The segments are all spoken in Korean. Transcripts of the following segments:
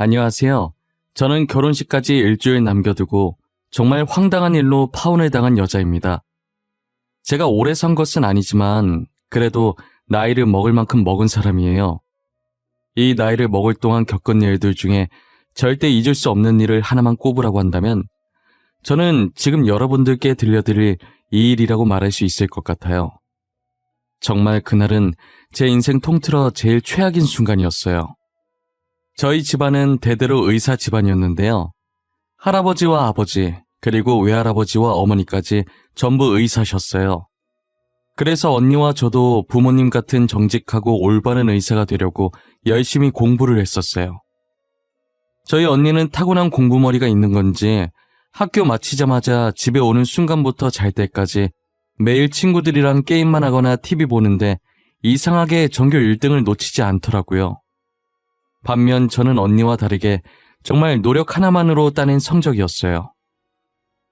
안녕하세요. 저는 결혼식까지 일주일 남겨두고 정말 황당한 일로 파혼을 당한 여자입니다. 제가 오래 산 것은 아니지만 그래도 나이를 먹을 만큼 먹은 사람이에요. 이 나이를 먹을 동안 겪은 일들 중에 절대 잊을 수 없는 일을 하나만 꼽으라고 한다면 저는 지금 여러분들께 들려드릴 이 일이라고 말할 수 있을 것 같아요. 정말 그날은 제 인생 통틀어 제일 최악인 순간이었어요. 저희 집안은 대대로 의사 집안이었는데요. 할아버지와 아버지, 그리고 외할아버지와 어머니까지 전부 의사셨어요. 그래서 언니와 저도 부모님 같은 정직하고 올바른 의사가 되려고 열심히 공부를 했었어요. 저희 언니는 타고난 공부머리가 있는 건지 학교 마치자마자 집에 오는 순간부터 잘 때까지 매일 친구들이랑 게임만 하거나 TV 보는데 이상하게 전교 1등을 놓치지 않더라고요. 반면 저는 언니와 다르게 정말 노력 하나만으로 따낸 성적이었어요.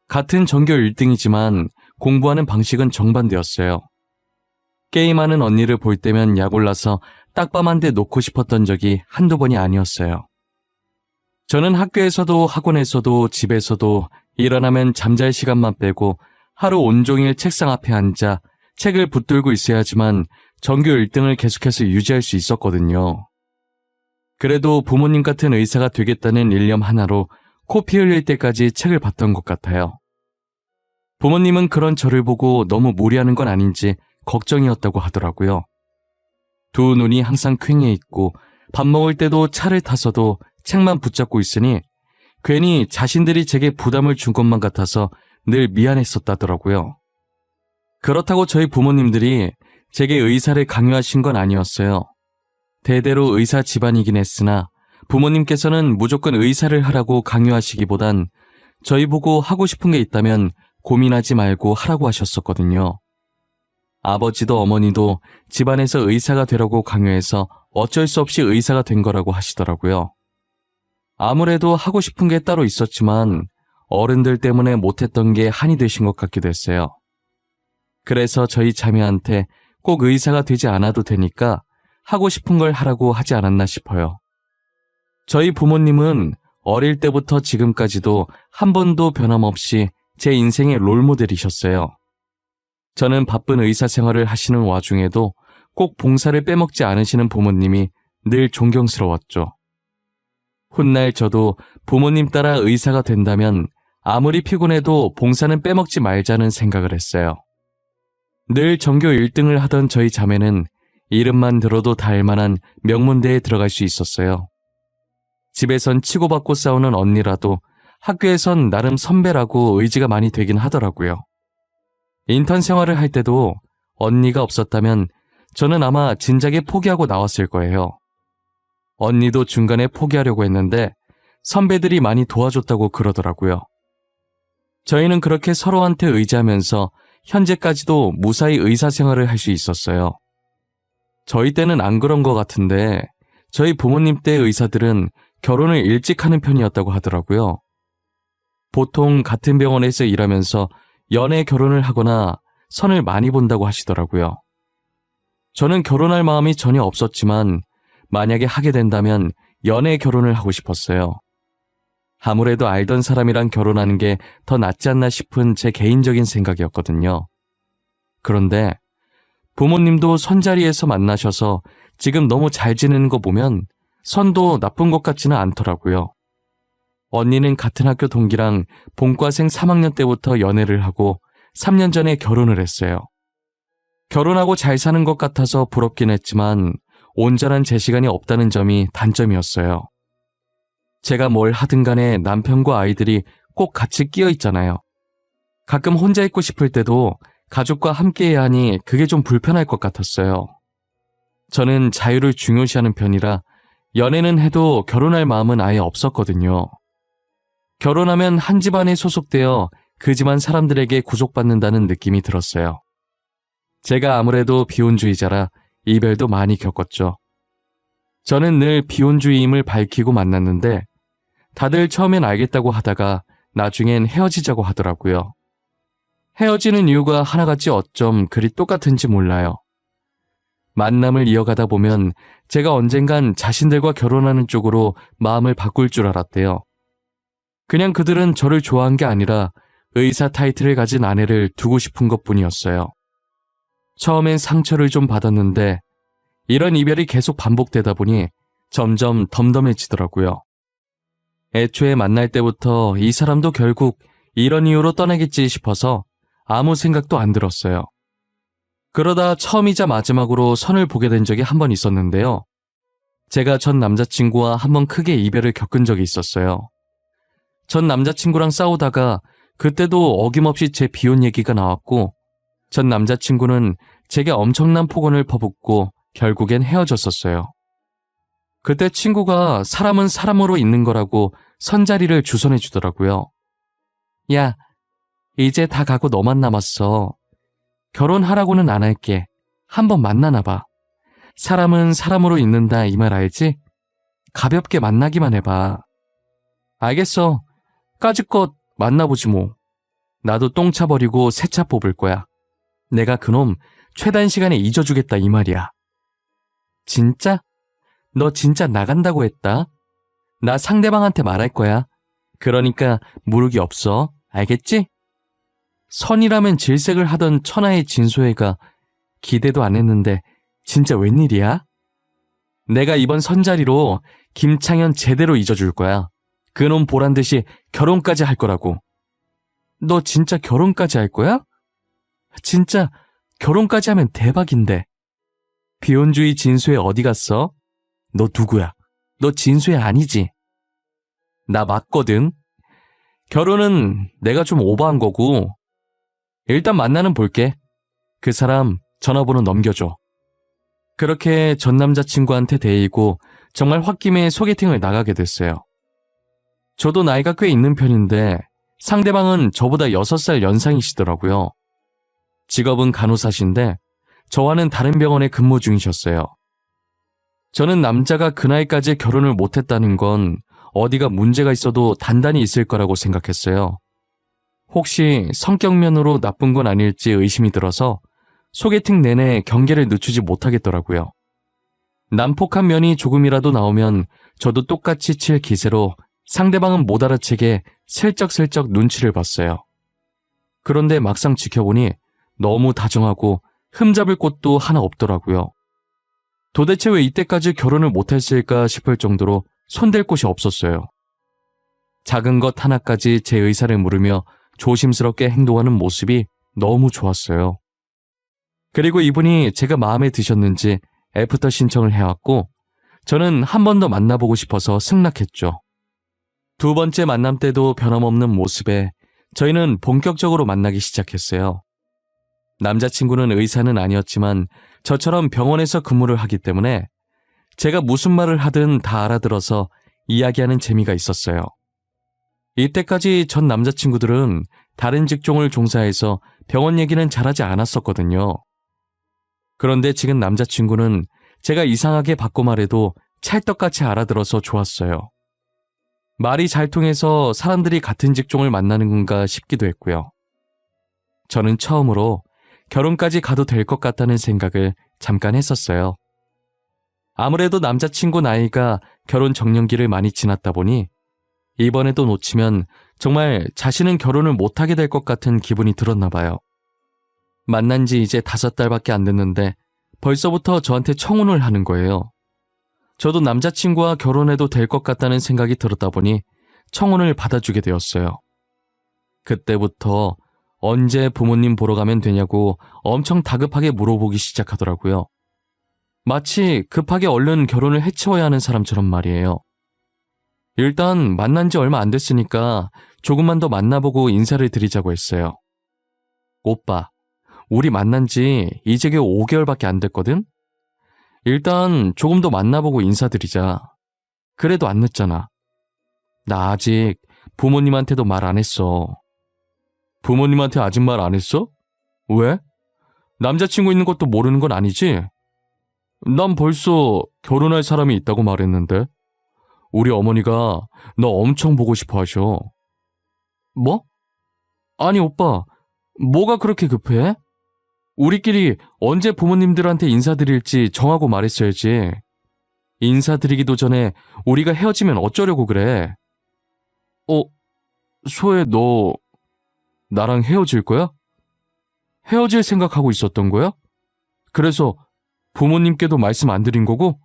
같은 전교 1등이지만 공부하는 방식은 정반대였어요. 게임하는 언니를 볼 때면 약 올라서 딱밤 한 대 놓고 싶었던 적이 한두 번이 아니었어요. 저는 학교에서도 학원에서도 집에서도 일어나면 잠잘 시간만 빼고 하루 온종일 책상 앞에 앉아 책을 붙들고 있어야지만 전교 1등을 계속해서 유지할 수 있었거든요. 그래도 부모님 같은 의사가 되겠다는 일념 하나로 코 피 흘릴 때까지 책을 봤던 것 같아요. 부모님은 그런 저를 보고 너무 무리하는 건 아닌지 걱정이었다고 하더라고요. 두 눈이 항상 퀭해 있고 밥 먹을 때도 차를 타서도 책만 붙잡고 있으니 괜히 자신들이 제게 부담을 준 것만 같아서 늘 미안했었다더라고요. 그렇다고 저희 부모님들이 제게 의사를 강요하신 건 아니었어요. 대대로 의사 집안이긴 했으나 부모님께서는 무조건 의사를 하라고 강요하시기보단 저희 보고 하고 싶은 게 있다면 고민하지 말고 하라고 하셨었거든요. 아버지도 어머니도 집안에서 의사가 되라고 강요해서 어쩔 수 없이 의사가 된 거라고 하시더라고요. 아무래도 하고 싶은 게 따로 있었지만 어른들 때문에 못했던 게 한이 되신 것 같기도 했어요. 그래서 저희 자매한테 꼭 의사가 되지 않아도 되니까 하고 싶은 걸 하라고 하지 않았나 싶어요. 저희 부모님은 어릴 때부터 지금까지도 한 번도 변함없이 제 인생의 롤모델이셨어요. 저는 바쁜 의사 생활을 하시는 와중에도 꼭 봉사를 빼먹지 않으시는 부모님이 늘 존경스러웠죠. 훗날 저도 부모님 따라 의사가 된다면 아무리 피곤해도 봉사는 빼먹지 말자는 생각을 했어요. 늘 전교 1등을 하던 저희 자매는 이름만 들어도 다 알만한 명문대에 들어갈 수 있었어요. 집에선 치고받고 싸우는 언니라도 학교에선 나름 선배라고 의지가 많이 되긴 하더라고요. 인턴 생활을 할 때도 언니가 없었다면 저는 아마 진작에 포기하고 나왔을 거예요. 언니도 중간에 포기하려고 했는데 선배들이 많이 도와줬다고 그러더라고요. 저희는 그렇게 서로한테 의지하면서 현재까지도 무사히 의사 생활을 할 수 있었어요. 저희 때는 안 그런 것 같은데 저희 부모님 때 의사들은 결혼을 일찍 하는 편이었다고 하더라고요. 보통 같은 병원에서 일하면서 연애 결혼을 하거나 선을 많이 본다고 하시더라고요. 저는 결혼할 마음이 전혀 없었지만 만약에 하게 된다면 연애 결혼을 하고 싶었어요. 아무래도 알던 사람이랑 결혼하는 게 더 낫지 않나 싶은 제 개인적인 생각이었거든요. 그런데 부모님도 선자리에서 만나셔서 지금 너무 잘 지내는 거 보면 선도 나쁜 것 같지는 않더라고요. 언니는 같은 학교 동기랑 본과생 3학년 때부터 연애를 하고 3년 전에 결혼을 했어요. 결혼하고 잘 사는 것 같아서 부럽긴 했지만 온전한 제 시간이 없다는 점이 단점이었어요. 제가 뭘 하든 간에 남편과 아이들이 꼭 같이 끼어 있잖아요. 가끔 혼자 있고 싶을 때도 가족과 함께 해야 하니 그게 좀 불편할 것 같았어요. 저는 자유를 중요시하는 편이라 연애는 해도 결혼할 마음은 아예 없었거든요. 결혼하면 한 집안에 소속되어 그 집안 사람들에게 구속받는다는 느낌이 들었어요. 제가 아무래도 비혼주의자라 이별도 많이 겪었죠. 저는 늘 비혼주의임을 밝히고 만났는데 다들 처음엔 알겠다고 하다가 나중엔 헤어지자고 하더라고요. 헤어지는 이유가 하나같이 어쩜 그리 똑같은지 몰라요. 만남을 이어가다 보면 제가 언젠간 자신들과 결혼하는 쪽으로 마음을 바꿀 줄 알았대요. 그냥 그들은 저를 좋아한 게 아니라 의사 타이틀을 가진 아내를 두고 싶은 것뿐이었어요. 처음엔 상처를 좀 받았는데 이런 이별이 계속 반복되다 보니 점점 덤덤해지더라고요. 애초에 만날 때부터 이 사람도 결국 이런 이유로 떠나겠지 싶어서 아무 생각도 안 들었어요. 그러다 처음이자 마지막으로 선을 보게 된 적이 한 번 있었는데요. 제가 전 남자친구와 한 번 크게 이별을 겪은 적이 있었어요. 전 남자친구랑 싸우다가 그때도 어김없이 제 비혼 얘기가 나왔고 전 남자친구는 제게 엄청난 폭언을 퍼붓고 결국엔 헤어졌었어요. 그때 친구가 사람은 사람으로 있는 거라고 선자리를 주선해 주더라고요. 야, 이제 다 가고 너만 남았어. 결혼하라고는 안 할게. 한번 만나나 봐. 사람은 사람으로 있는다 이 말 알지? 가볍게 만나기만 해봐. 알겠어. 까짓것 만나보지 뭐. 나도 똥차 버리고 새 차 뽑을 거야. 내가 그놈 최단 시간에 잊어주겠다 이 말이야. 진짜? 너 진짜 나간다고 했다? 나 상대방한테 말할 거야. 그러니까 무르기 없어. 알겠지? 선이라면 질색을 하던 천하의 진소혜가 기대도 안 했는데 진짜 웬일이야? 내가 이번 선자리로 김창현 제대로 잊어줄 거야. 그놈 보란 듯이 결혼까지 할 거라고. 너 진짜 결혼까지 할 거야? 진짜 결혼까지 하면 대박인데. 비혼주의 진수혜 어디 갔어? 너 누구야? 너 진수혜 아니지? 나 맞거든. 결혼은 내가 좀 오버한 거고. 일단 만나는 볼게. 그 사람 전화번호 넘겨줘. 그렇게 전 남자친구한테 데이고 정말 홧김에 소개팅을 나가게 됐어요. 저도 나이가 꽤 있는 편인데 상대방은 저보다 6살 연상이시더라고요. 직업은 간호사신데 저와는 다른 병원에 근무 중이셨어요. 저는 남자가 그 나이까지 결혼을 못했다는 건 어디가 문제가 있어도 단단히 있을 거라고 생각했어요. 혹시 성격면으로 나쁜 건 아닐지 의심이 들어서 소개팅 내내 경계를 늦추지 못하겠더라고요. 난폭한 면이 조금이라도 나오면 저도 똑같이 칠 기세로 상대방은 못 알아채게 슬쩍슬쩍 눈치를 봤어요. 그런데 막상 지켜보니 너무 다정하고 흠잡을 곳도 하나 없더라고요. 도대체 왜 이때까지 결혼을 못했을까 싶을 정도로 손댈 곳이 없었어요. 작은 것 하나까지 제 의사를 물으며 조심스럽게 행동하는 모습이 너무 좋았어요. 그리고 이분이 제가 마음에 드셨는지 애프터 신청을 해왔고 저는 한 번 더 만나보고 싶어서 승낙했죠. 두 번째 만남 때도 변함없는 모습에 저희는 본격적으로 만나기 시작했어요. 남자친구는 의사는 아니었지만 저처럼 병원에서 근무를 하기 때문에 제가 무슨 말을 하든 다 알아들어서 이야기하는 재미가 있었어요. 이때까지 전 남자친구들은 다른 직종을 종사해서 병원 얘기는 잘하지 않았었거든요. 그런데 지금 남자친구는 제가 이상하게 받고 말해도 찰떡같이 알아들어서 좋았어요. 말이 잘 통해서 사람들이 같은 직종을 만나는 건가 싶기도 했고요. 저는 처음으로 결혼까지 가도 될 것 같다는 생각을 잠깐 했었어요. 아무래도 남자친구 나이가 결혼 정년기를 많이 지났다 보니 이번에도 놓치면 정말 자신은 결혼을 못하게 될 것 같은 기분이 들었나 봐요. 만난 지 이제 5달밖에 안 됐는데 벌써부터 저한테 청혼을 하는 거예요. 저도 남자친구와 결혼해도 될 것 같다는 생각이 들었다 보니 청혼을 받아주게 되었어요. 그때부터 언제 부모님 보러 가면 되냐고 엄청 다급하게 물어보기 시작하더라고요. 마치 급하게 얼른 결혼을 해치워야 하는 사람처럼 말이에요. 일단 만난 지 얼마 안 됐으니까 조금만 더 만나보고 인사를 드리자고 했어요. 오빠, 우리 만난 지 이제 겨우 5개월밖에 안 됐거든? 일단 조금 더 만나보고 인사드리자. 그래도 안 늦잖아. 나 아직 부모님한테도 말 안 했어. 부모님한테 아직 말 안 했어? 왜? 남자친구 있는 것도 모르는 건 아니지? 난 벌써 결혼할 사람이 있다고 말했는데. 우리 어머니가 너 엄청 보고 싶어 하셔. 뭐? 아니 오빠, 뭐가 그렇게 급해? 우리끼리 언제 부모님들한테 인사드릴지 정하고 말했어야지. 인사드리기도 전에 우리가 헤어지면 어쩌려고 그래? 소혜, 너 나랑 헤어질 거야? 헤어질 생각하고 있었던 거야? 그래서 부모님께도 말씀 안 드린 거고?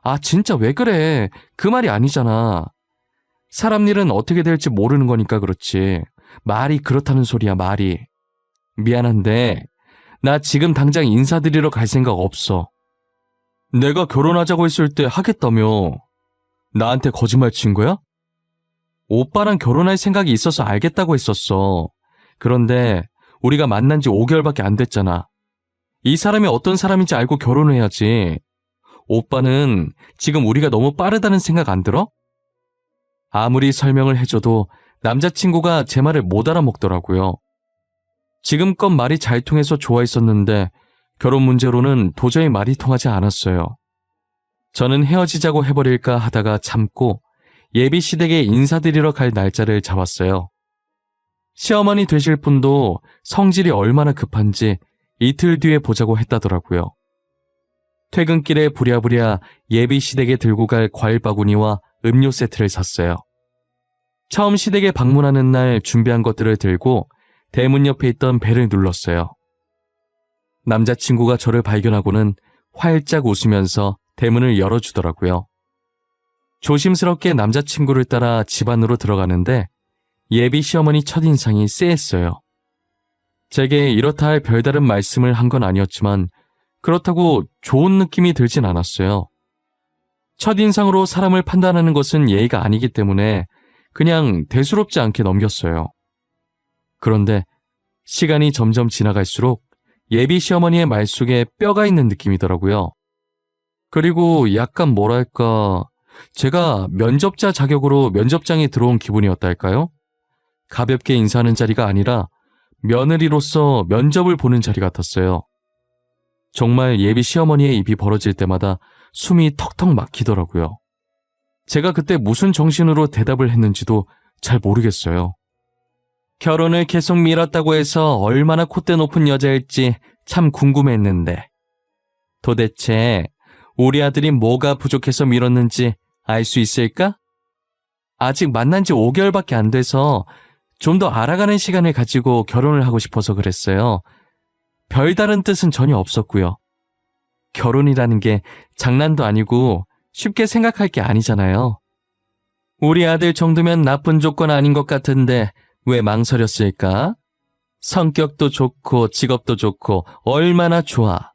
아, 진짜 왜 그래? 그 말이 아니잖아. 사람 일은 어떻게 될지 모르는 거니까 그렇지. 말이 그렇다는 소리야, 말이. 미안한데 나 지금 당장 인사드리러 갈 생각 없어. 내가 결혼하자고 했을 때 하겠다며. 나한테 거짓말 친 거야? 오빠랑 결혼할 생각이 있어서 알겠다고 했었어. 그런데 우리가 만난 지 5개월밖에 안 됐잖아. 이 사람이 어떤 사람인지 알고 결혼을 해야지. 오빠는 지금 우리가 너무 빠르다는 생각 안 들어? 아무리 설명을 해줘도 남자친구가 제 말을 못 알아먹더라고요. 지금껏 말이 잘 통해서 좋아했었는데 결혼 문제로는 도저히 말이 통하지 않았어요. 저는 헤어지자고 해버릴까 하다가 참고 예비 시댁에 인사드리러 갈 날짜를 잡았어요. 시어머니 되실 분도 성질이 얼마나 급한지 이틀 뒤에 보자고 했다더라고요. 퇴근길에 부랴부랴 예비 시댁에 들고 갈 과일 바구니와 음료 세트를 샀어요. 처음 시댁에 방문하는 날 준비한 것들을 들고 대문 옆에 있던 벨을 눌렀어요. 남자친구가 저를 발견하고는 활짝 웃으면서 대문을 열어주더라고요. 조심스럽게 남자친구를 따라 집 안으로 들어가는데 예비 시어머니 첫인상이 쎄했어요. 제게 이렇다 할 별다른 말씀을 한 건 아니었지만 그렇다고 좋은 느낌이 들진 않았어요. 첫인상으로 사람을 판단하는 것은 예의가 아니기 때문에 그냥 대수롭지 않게 넘겼어요. 그런데 시간이 점점 지나갈수록 예비 시어머니의 말 속에 뼈가 있는 느낌이더라고요. 그리고 약간 뭐랄까, 제가 면접자 자격으로 면접장에 들어온 기분이었달까요? 가볍게 인사하는 자리가 아니라 며느리로서 면접을 보는 자리 같았어요. 정말 예비 시어머니의 입이 벌어질 때마다 숨이 턱턱 막히더라고요. 제가 그때 무슨 정신으로 대답을 했는지도 잘 모르겠어요. 결혼을 계속 미뤘다고 해서 얼마나 콧대 높은 여자일지 참 궁금했는데 도대체 우리 아들이 뭐가 부족해서 미뤘는지 알 수 있을까? 아직 만난 지 5개월밖에 안 돼서 좀 더 알아가는 시간을 가지고 결혼을 하고 싶어서 그랬어요. 별다른 뜻은 전혀 없었고요. 결혼이라는 게 장난도 아니고 쉽게 생각할 게 아니잖아요. 우리 아들 정도면 나쁜 조건 아닌 것 같은데 왜 망설였을까? 성격도 좋고 직업도 좋고 얼마나 좋아.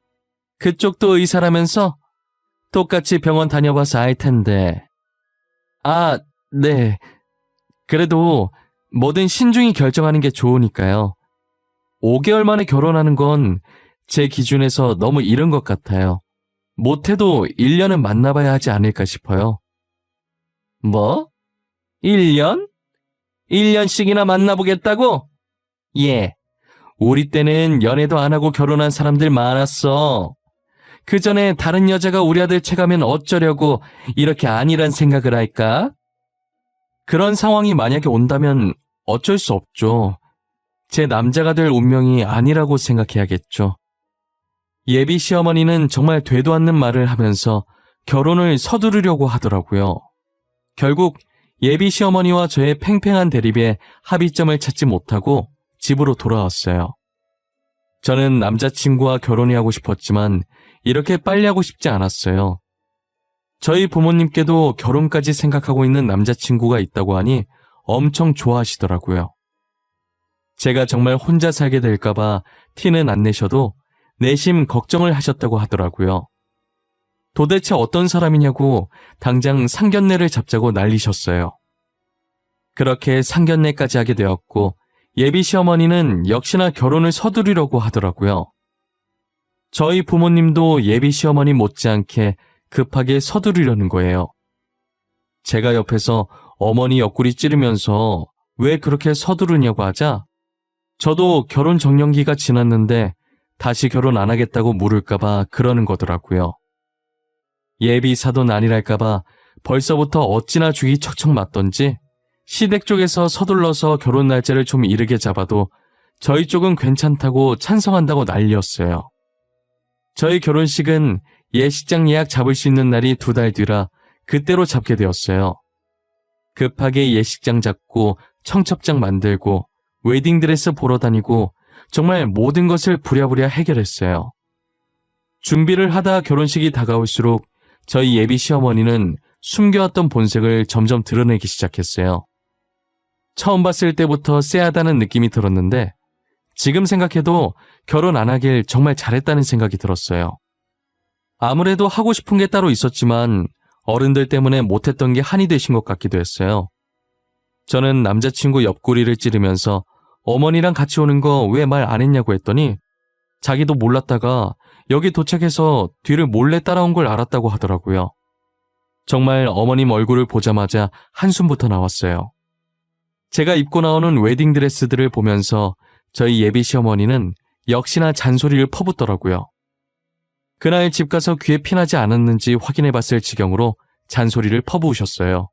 그쪽도 의사라면서? 똑같이 병원 다녀봐서 알 텐데. 아, 네. 그래도 뭐든 신중히 결정하는 게 좋으니까요. 5개월 만에 결혼하는 건 제 기준에서 너무 이른 것 같아요. 못해도 1년은 만나봐야 하지 않을까 싶어요. 뭐? 1년? 1년씩이나 만나보겠다고? 예. 우리 때는 연애도 안 하고 결혼한 사람들 많았어. 그 전에 다른 여자가 우리 아들 채가면 어쩌려고 이렇게 아니란 생각을 할까? 그런 상황이 만약에 온다면 어쩔 수 없죠. 제 남자가 될 운명이 아니라고 생각해야겠죠. 예비 시어머니는 정말 되도 않는 말을 하면서 결혼을 서두르려고 하더라고요. 결국 예비 시어머니와 저의 팽팽한 대립에 합의점을 찾지 못하고 집으로 돌아왔어요. 저는 남자친구와 결혼이 하고 싶었지만 이렇게 빨리 하고 싶지 않았어요. 저희 부모님께도 결혼까지 생각하고 있는 남자친구가 있다고 하니 엄청 좋아하시더라고요. 제가 정말 혼자 살게 될까봐 티는 안 내셔도 내심 걱정을 하셨다고 하더라고요. 도대체 어떤 사람이냐고 당장 상견례를 잡자고 난리셨어요. 그렇게 상견례까지 하게 되었고 예비 시어머니는 역시나 결혼을 서두르려고 하더라고요. 저희 부모님도 예비 시어머니 못지않게 급하게 서두르려는 거예요. 제가 옆에서 어머니 옆구리 찌르면서 왜 그렇게 서두르냐고 하자 저도 결혼 정년기가 지났는데 다시 결혼 안 하겠다고 물을까봐 그러는 거더라고요. 예비 사돈 아니랄까봐 벌써부터 어찌나 죽이 척척 맞던지 시댁 쪽에서 서둘러서 결혼 날짜를 좀 이르게 잡아도 저희 쪽은 괜찮다고 찬성한다고 난리였어요. 저희 결혼식은 예식장 예약 잡을 수 있는 날이 2달 뒤라 그때로 잡게 되었어요. 급하게 예식장 잡고 청첩장 만들고 웨딩드레스 보러 다니고 정말 모든 것을 부랴부랴 해결했어요. 준비를 하다 결혼식이 다가올수록 저희 예비 시어머니는 숨겨왔던 본색을 점점 드러내기 시작했어요. 처음 봤을 때부터 쎄하다는 느낌이 들었는데 지금 생각해도 결혼 안 하길 정말 잘했다는 생각이 들었어요. 아무래도 하고 싶은 게 따로 있었지만 어른들 때문에 못했던 게 한이 되신 것 같기도 했어요. 저는 남자친구 옆구리를 찌르면서 어머니랑 같이 오는 거 왜 말 안 했냐고 했더니 자기도 몰랐다가 여기 도착해서 뒤를 몰래 따라온 걸 알았다고 하더라고요. 정말 어머님 얼굴을 보자마자 한숨부터 나왔어요. 제가 입고 나오는 웨딩드레스들을 보면서 저희 예비 시어머니는 역시나 잔소리를 퍼붓더라고요. 그날 집 가서 귀에 피나지 않았는지 확인해봤을 지경으로 잔소리를 퍼부으셨어요.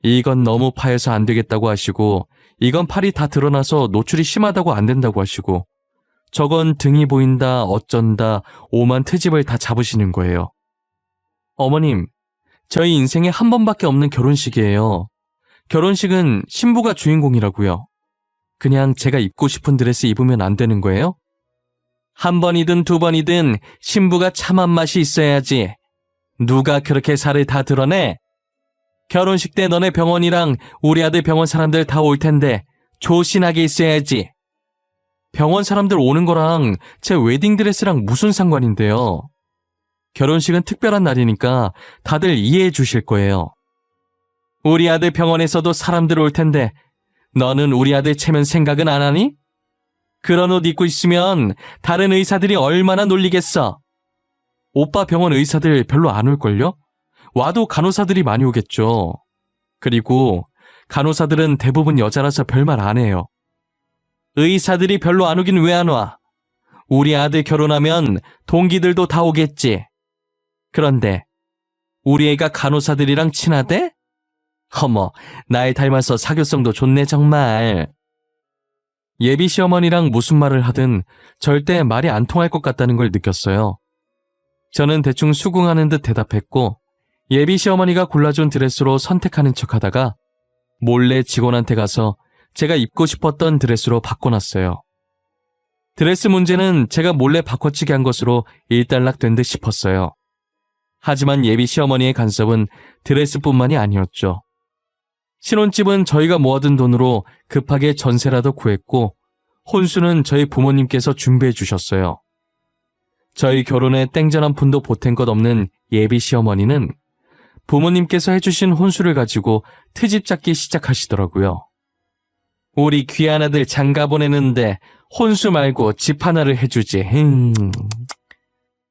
이건 너무 파여서 안 되겠다고 하시고 이건 팔이 다 드러나서 노출이 심하다고 안 된다고 하시고 저건 등이 보인다 어쩐다 오만 트집을 다 잡으시는 거예요. 어머님, 저희 인생에 한 번밖에 없는 결혼식이에요. 결혼식은 신부가 주인공이라고요. 그냥 제가 입고 싶은 드레스 입으면 안 되는 거예요? 한 번이든 2번이든 신부가 참한 맛이 있어야지. 누가 그렇게 살을 다 드러내? 결혼식 때 너네 병원이랑 우리 아들 병원 사람들 다 올 텐데 조신하게 있어야지. 병원 사람들 오는 거랑 제 웨딩드레스랑 무슨 상관인데요? 결혼식은 특별한 날이니까 다들 이해해 주실 거예요. 우리 아들 병원에서도 사람들 올 텐데 너는 우리 아들 체면 생각은 안 하니? 그런 옷 입고 있으면 다른 의사들이 얼마나 놀리겠어. 오빠 병원 의사들 별로 안 올걸요? 와도 간호사들이 많이 오겠죠. 그리고 간호사들은 대부분 여자라서 별말 안 해요. 의사들이 별로 안 오긴 왜 안 와? 우리 아들 결혼하면 동기들도 다 오겠지. 그런데 우리 애가 간호사들이랑 친하대? 어머, 날 닮아서 사교성도 좋네 정말. 예비 시어머니랑 무슨 말을 하든 절대 말이 안 통할 것 같다는 걸 느꼈어요. 저는 대충 수긍하는 듯 대답했고 예비 시어머니가 골라준 드레스로 선택하는 척하다가 몰래 직원한테 가서 제가 입고 싶었던 드레스로 바꿔놨어요. 드레스 문제는 제가 몰래 바꿔치기 한 것으로 일단락된 듯 싶었어요. 하지만 예비 시어머니의 간섭은 드레스뿐만이 아니었죠. 신혼집은 저희가 모아둔 돈으로 급하게 전세라도 구했고 혼수는 저희 부모님께서 준비해 주셨어요. 저희 결혼에 땡전 한 푼도 보탠 것 없는 예비 시어머니는 부모님께서 해주신 혼수를 가지고 트집 잡기 시작하시더라고요. 우리 귀한 아들 장가 보내는데 혼수 말고 집 하나를 해주지.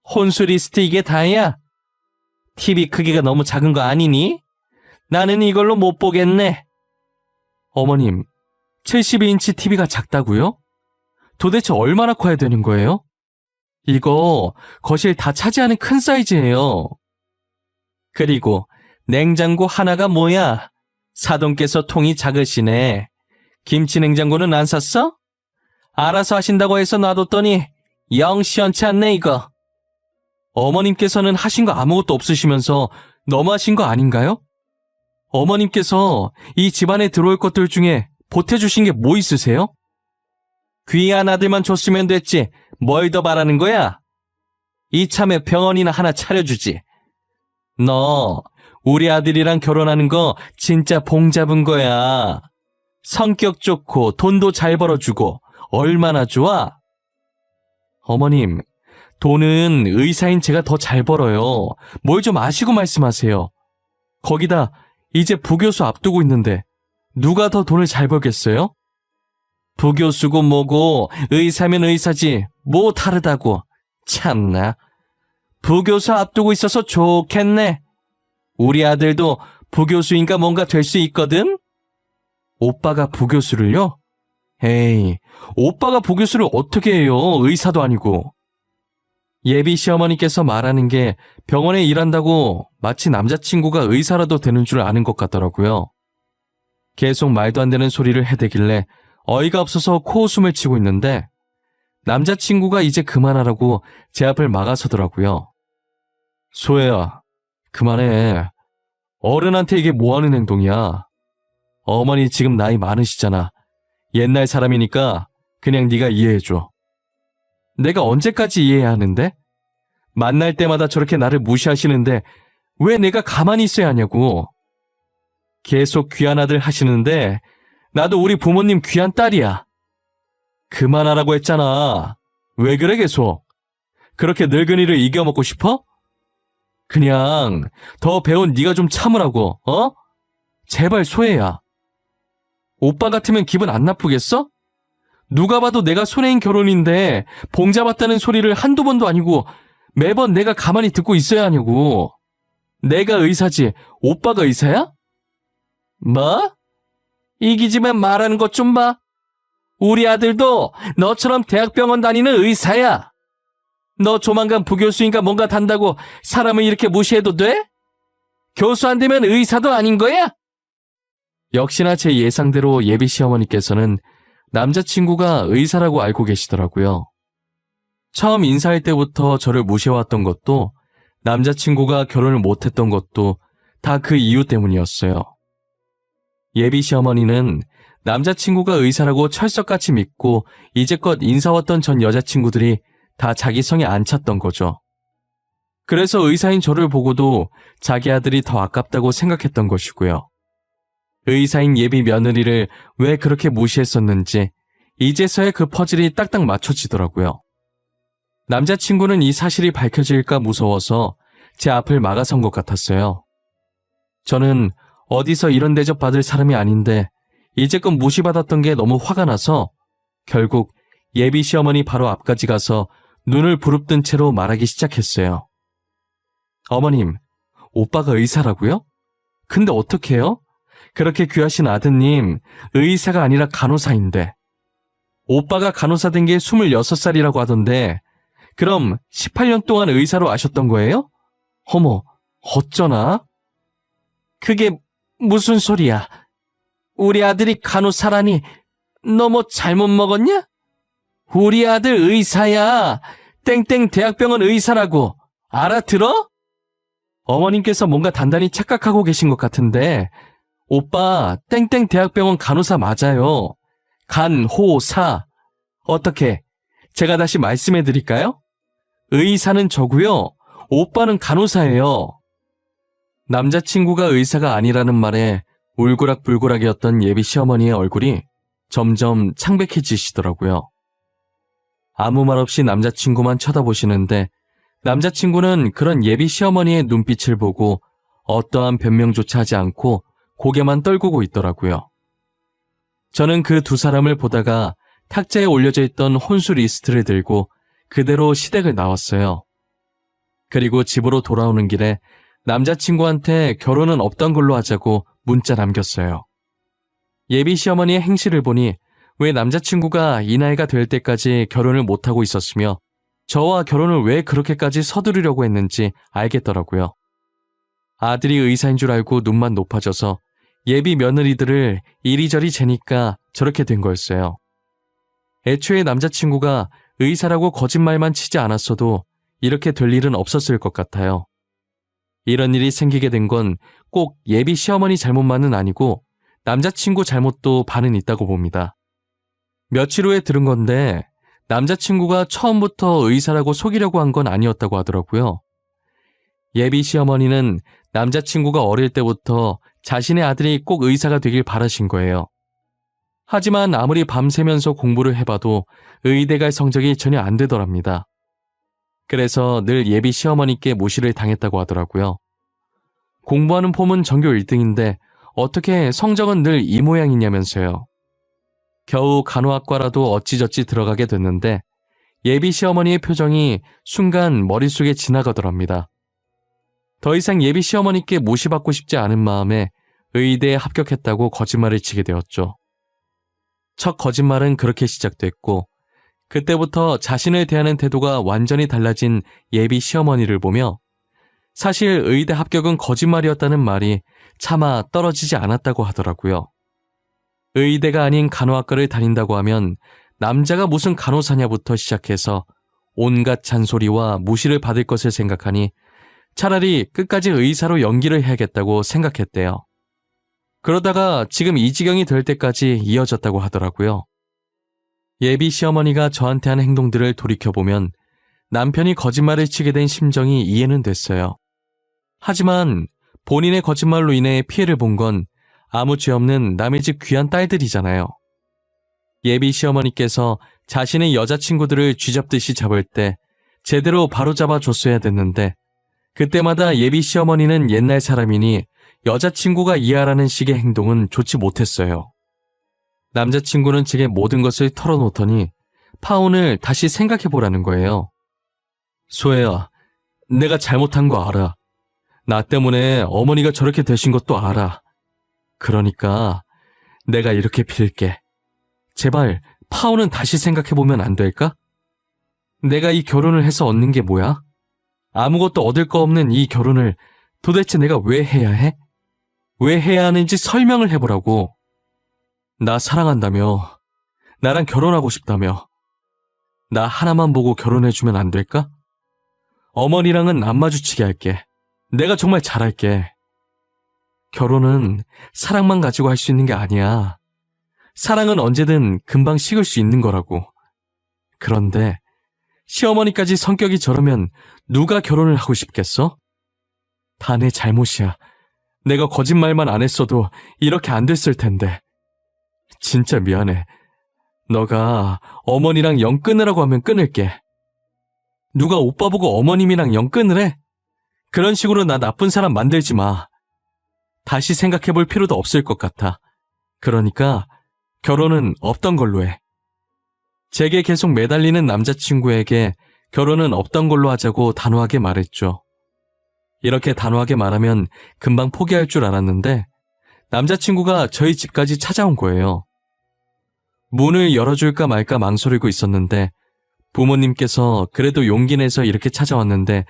혼수 리스트 이게 다야? TV 크기가 너무 작은 거 아니니? 나는 이걸로 못 보겠네. 어머님, 72인치 TV가 작다고요? 도대체 얼마나 커야 되는 거예요? 이거 거실 다 차지하는 큰 사이즈예요. 그리고 냉장고 하나가 뭐야? 사돈께서 통이 작으시네. 김치 냉장고는 안 샀어? 알아서 하신다고 해서 놔뒀더니 영 시원치 않네 이거. 어머님께서는 하신 거 아무것도 없으시면서 너무하신 거 아닌가요? 어머님께서 이 집안에 들어올 것들 중에 보태주신 게 뭐 있으세요? 귀한 아들만 줬으면 됐지 뭘 더 바라는 거야? 이참에 병원이나 하나 차려주지. 너 우리 아들이랑 결혼하는 거 진짜 봉 잡은 거야. 성격 좋고 돈도 잘 벌어주고 얼마나 좋아? 어머님, 돈은 의사인 제가 더 잘 벌어요. 뭘 좀 아시고 말씀하세요. 거기다 이제 부교수 앞두고 있는데 누가 더 돈을 잘 벌겠어요? 부교수고 뭐고 의사면 의사지 뭐 다르다고. 참나. 부교수 앞두고 있어서 좋겠네. 우리 아들도 부교수인가 뭔가 될 수 있거든? 오빠가 부교수를요? 에이, 오빠가 부교수를 어떻게 해요? 의사도 아니고. 예비 시어머니께서 말하는 게 병원에 일한다고 마치 남자친구가 의사라도 되는 줄 아는 것 같더라고요. 계속 말도 안 되는 소리를 해대길래 어이가 없어서 코웃음을 치고 있는데 남자친구가 이제 그만하라고 제 앞을 막아서더라고요. 소혜야, 그만해. 어른한테 이게 뭐하는 행동이야. 어머니 지금 나이 많으시잖아. 옛날 사람이니까 그냥 네가 이해해줘. 내가 언제까지 이해해야 하는데? 만날 때마다 저렇게 나를 무시하시는데 왜 내가 가만히 있어야 하냐고. 계속 귀한 아들 하시는데 나도 우리 부모님 귀한 딸이야. 그만하라고 했잖아. 왜 그래 계속? 그렇게 늙은이를 이겨먹고 싶어? 그냥 더 배운 네가 좀 참으라고, 어? 제발 소혜야. 오빠 같으면 기분 안 나쁘겠어? 누가 봐도 내가 손해인 결혼인데 봉잡았다는 소리를 한두 번도 아니고 매번 내가 가만히 듣고 있어야 하냐고. 내가 의사지 오빠가 의사야? 뭐? 이기지만 말하는 것 좀 봐. 우리 아들도 너처럼 대학병원 다니는 의사야. 너 조만간 부교수인가 뭔가 단다고 사람을 이렇게 무시해도 돼? 교수 안 되면 의사도 아닌 거야? 역시나 제 예상대로 예비 시어머니께서는 남자친구가 의사라고 알고 계시더라고요. 처음 인사할 때부터 저를 무시해왔던 것도 남자친구가 결혼을 못했던 것도 다 그 이유 때문이었어요. 예비 시어머니는 남자친구가 의사라고 철석같이 믿고 이제껏 인사왔던 전 여자친구들이 다 자기 성에 안 찼던 거죠. 그래서 의사인 저를 보고도 자기 아들이 더 아깝다고 생각했던 것이고요. 의사인 예비 며느리를 왜 그렇게 무시했었는지 이제서야 그 퍼즐이 딱딱 맞춰지더라고요. 남자친구는 이 사실이 밝혀질까 무서워서 제 앞을 막아선 것 같았어요. 저는 어디서 이런 대접 받을 사람이 아닌데 이제껏 무시받았던 게 너무 화가 나서 결국 예비 시어머니 바로 앞까지 가서 눈을 부릅뜬 채로 말하기 시작했어요. 어머님, 오빠가 의사라고요? 근데 어떡해요? 그렇게 귀하신 아드님, 의사가 아니라 간호사인데. 오빠가 간호사 된 게 26살이라고 하던데 그럼 18년 동안 의사로 아셨던 거예요? 어머, 어쩌나? 그게 무슨 소리야? 우리 아들이 간호사라니 너 뭐 잘못 먹었냐? 우리 아들 의사야. 땡땡 대학병원 의사라고. 알아들어? 어머님께서 뭔가 단단히 착각하고 계신 것 같은데 오빠 땡땡 대학병원 간호사 맞아요. 간호사. 어떻게? 제가 다시 말씀해 드릴까요? 의사는 저고요. 오빠는 간호사예요. 남자친구가 의사가 아니라는 말에 울고락불고락이었던 예비 시어머니의 얼굴이 점점 창백해지시더라고요. 아무 말 없이 남자친구만 쳐다보시는데 남자친구는 그런 예비 시어머니의 눈빛을 보고 어떠한 변명조차 하지 않고 고개만 떨구고 있더라고요. 저는 그 두 사람을 보다가 탁자에 올려져 있던 혼수 리스트를 들고 그대로 시댁을 나왔어요. 그리고 집으로 돌아오는 길에 남자친구한테 결혼은 없던 걸로 하자고 문자 남겼어요. 예비 시어머니의 행실을 보니 왜 남자친구가 이 나이가 될 때까지 결혼을 못하고 있었으며 저와 결혼을 왜 그렇게까지 서두르려고 했는지 알겠더라고요. 아들이 의사인 줄 알고 눈만 높아져서 예비 며느리들을 이리저리 재니까 저렇게 된 거였어요. 애초에 남자친구가 의사라고 거짓말만 치지 않았어도 이렇게 될 일은 없었을 것 같아요. 이런 일이 생기게 된 건 꼭 예비 시어머니 잘못만은 아니고 남자친구 잘못도 반은 있다고 봅니다. 며칠 후에 들은 건데 남자친구가 처음부터 의사라고 속이려고 한 건 아니었다고 하더라고요. 예비 시어머니는 남자친구가 어릴 때부터 자신의 아들이 꼭 의사가 되길 바라신 거예요. 하지만 아무리 밤새면서 공부를 해봐도 의대 갈 성적이 전혀 안 되더랍니다. 그래서 늘 예비 시어머니께 무시를 당했다고 하더라고요. 공부하는 폼은 전교 1등인데 어떻게 성적은 늘 이 모양이냐면서요. 겨우 간호학과라도 어찌저찌 들어가게 됐는데 예비 시어머니의 표정이 순간 머릿속에 지나가더랍니다. 더 이상 예비 시어머니께 무시받고 싶지 않은 마음에 의대에 합격했다고 거짓말을 치게 되었죠. 첫 거짓말은 그렇게 시작됐고 그때부터 자신을 대하는 태도가 완전히 달라진 예비 시어머니를 보며 사실 의대 합격은 거짓말이었다는 말이 차마 떨어지지 않았다고 하더라고요. 의대가 아닌 간호학과를 다닌다고 하면 남자가 무슨 간호사냐부터 시작해서 온갖 잔소리와 무시를 받을 것을 생각하니 차라리 끝까지 의사로 연기를 해야겠다고 생각했대요. 그러다가 지금 이 지경이 될 때까지 이어졌다고 하더라고요. 예비 시어머니가 저한테 한 행동들을 돌이켜보면 남편이 거짓말을 치게 된 심정이 이해는 됐어요. 하지만 본인의 거짓말로 인해 피해를 본 건 아무 죄 없는 남의 집 귀한 딸들이잖아요. 예비 시어머니께서 자신의 여자친구들을 쥐잡듯이 잡을 때 제대로 바로잡아 줬어야 됐는데 그때마다 예비 시어머니는 옛날 사람이니 여자친구가 이해하라는 식의 행동은 좋지 못했어요. 남자친구는 제게 모든 것을 털어놓더니 파혼을 다시 생각해보라는 거예요. 소혜야, 내가 잘못한 거 알아. 나 때문에 어머니가 저렇게 되신 것도 알아. 그러니까 내가 이렇게 빌게. 제발 파혼은 다시 생각해보면 안 될까? 내가 이 결혼을 해서 얻는 게 뭐야? 아무것도 얻을 거 없는 이 결혼을 도대체 내가 왜 해야 해? 왜 해야 하는지 설명을 해보라고. 나 사랑한다며. 나랑 결혼하고 싶다며. 나 하나만 보고 결혼해주면 안 될까? 어머니랑은 안 마주치게 할게. 내가 정말 잘할게. 결혼은 사랑만 가지고 할 수 있는 게 아니야. 사랑은 언제든 금방 식을 수 있는 거라고. 그런데 시어머니까지 성격이 저러면 누가 결혼을 하고 싶겠어? 다 내 잘못이야. 내가 거짓말만 안 했어도 이렇게 안 됐을 텐데. 진짜 미안해. 너가 어머니랑 영 끊으라고 하면 끊을게. 누가 오빠 보고 어머님이랑 영 끊으래? 그런 식으로 나 나쁜 사람 만들지 마. 다시 생각해 볼 필요도 없을 것 같아. 그러니까 결혼은 없던 걸로 해. 제게 계속 매달리는 남자친구에게 결혼은 없던 걸로 하자고 단호하게 말했죠. 이렇게 단호하게 말하면 금방 포기할 줄 알았는데 남자친구가 저희 집까지 찾아온 거예요. 문을 열어줄까 말까 망설이고 있었는데 부모님께서 그래도 용기 내서 이렇게 찾아왔는데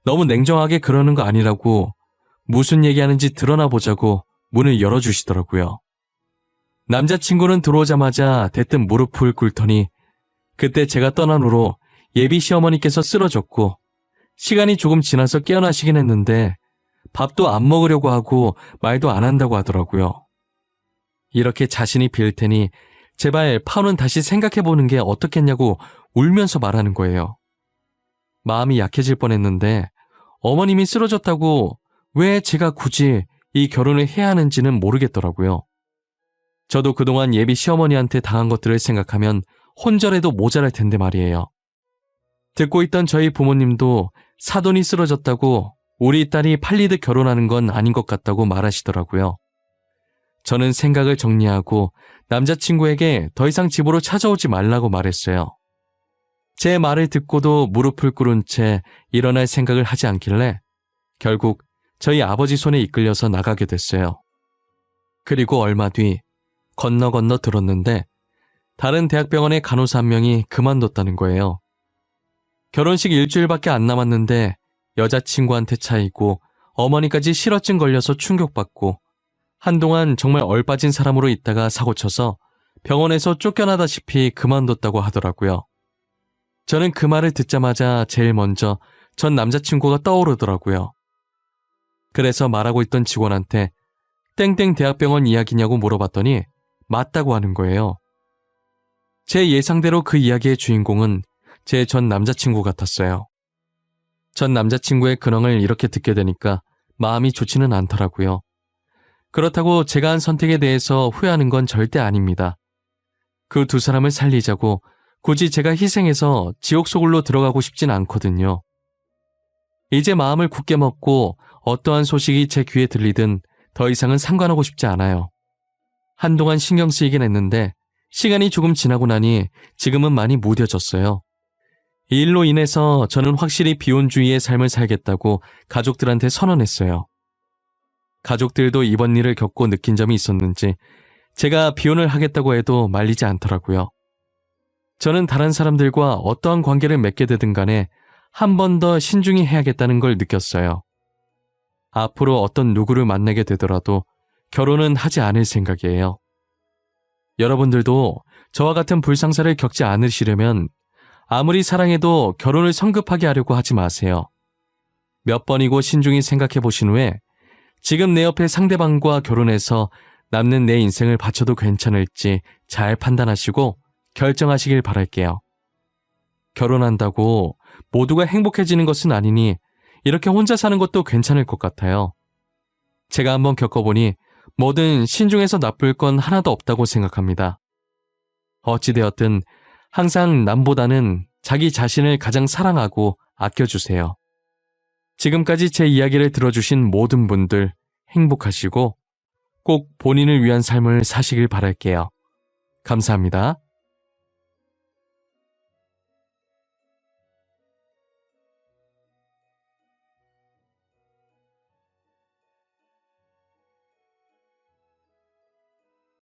너무 냉정하게 그러는 거 아니라고 무슨 얘기하는지 드러나 보자고 문을 열어주시더라고요. 남자친구는 들어오자마자 대뜸 무릎을 꿇더니 그때 제가 떠난 후로 예비 시어머니께서 쓰러졌고 시간이 조금 지나서 깨어나시긴 했는데 밥도 안 먹으려고 하고 말도 안 한다고 하더라고요. 이렇게 자신이 빌 테니 제발 파혼은 다시 생각해보는 게 어떻겠냐고 울면서 말하는 거예요. 마음이 약해질 뻔했는데 어머님이 쓰러졌다고 왜 제가 굳이 이 결혼을 해야 하는지는 모르겠더라고요. 저도 그동안 예비 시어머니한테 당한 것들을 생각하면 혼절해도 모자랄 텐데 말이에요. 듣고 있던 저희 부모님도 사돈이 쓰러졌다고 우리 딸이 팔리듯 결혼하는 건 아닌 것 같다고 말하시더라고요. 저는 생각을 정리하고 남자친구에게 더 이상 집으로 찾아오지 말라고 말했어요. 제 말을 듣고도 무릎을 꿇은 채 일어날 생각을 하지 않길래 결국 저희 아버지 손에 이끌려서 나가게 됐어요. 그리고 얼마 뒤 건너 들었는데 다른 대학병원의 간호사 한 명이 그만뒀다는 거예요. 결혼식 일주일밖에 안 남았는데 여자친구한테 차이고 어머니까지 실어증 걸려서 충격받고 한동안 정말 얼빠진 사람으로 있다가 사고쳐서 병원에서 쫓겨나다시피 그만뒀다고 하더라고요. 저는 그 말을 듣자마자 제일 먼저 전 남자친구가 떠오르더라고요. 그래서 말하고 있던 직원한테 땡땡 대학병원 이야기냐고 물어봤더니 맞다고 하는 거예요. 제 예상대로 그 이야기의 주인공은 제 전 남자친구 같았어요. 전 남자친구의 근황을 이렇게 듣게 되니까 마음이 좋지는 않더라고요. 그렇다고 제가 한 선택에 대해서 후회하는 건 절대 아닙니다. 그 두 사람을 살리자고 굳이 제가 희생해서 지옥 속으로 들어가고 싶진 않거든요. 이제 마음을 굳게 먹고 어떠한 소식이 제 귀에 들리든 더 이상은 상관하고 싶지 않아요. 한동안 신경 쓰이긴 했는데 시간이 조금 지나고 나니 지금은 많이 무뎌졌어요. 이 일로 인해서 저는 확실히 비혼주의의 삶을 살겠다고 가족들한테 선언했어요. 가족들도 이번 일을 겪고 느낀 점이 있었는지 제가 비혼을 하겠다고 해도 말리지 않더라고요. 저는 다른 사람들과 어떠한 관계를 맺게 되든 간에 한 번 더 신중히 해야겠다는 걸 느꼈어요. 앞으로 어떤 누구를 만나게 되더라도 결혼은 하지 않을 생각이에요. 여러분들도 저와 같은 불상사를 겪지 않으시려면 아무리 사랑해도 결혼을 성급하게 하려고 하지 마세요. 몇 번이고 신중히 생각해 보신 후에 지금 내 옆에 상대방과 결혼해서 남는 내 인생을 바쳐도 괜찮을지 잘 판단하시고 결정하시길 바랄게요. 결혼한다고 모두가 행복해지는 것은 아니니 이렇게 혼자 사는 것도 괜찮을 것 같아요. 제가 한번 겪어보니 뭐든 신중해서 나쁠 건 하나도 없다고 생각합니다. 어찌되었든 항상 남보다는 자기 자신을 가장 사랑하고 아껴주세요. 지금까지 제 이야기를 들어주신 모든 분들 행복하시고 꼭 본인을 위한 삶을 사시길 바랄게요. 감사합니다.